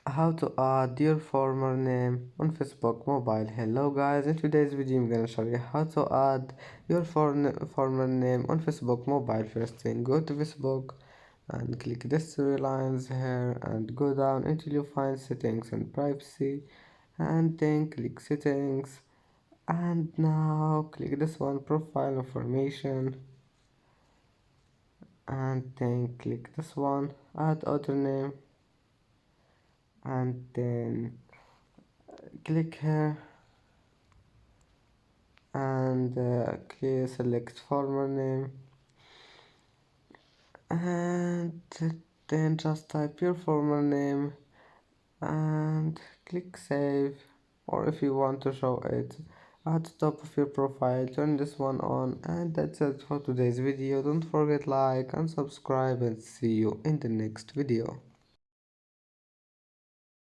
How to add your former name on Facebook mobile. Hello guys, in today's video I'm gonna show you how to add your former name on Facebook mobile. First thing, go to Facebook and click these three lines here and go down until you find settings and privacy, and then click settings, and now click this one, profile information, and then click this one, add other name, and then click here and select former name, and then just type your former name and click save, or if you want to show it at the top of your profile, turn this one on. And that's it for today's video. Don't forget like and subscribe, and see you in the next video.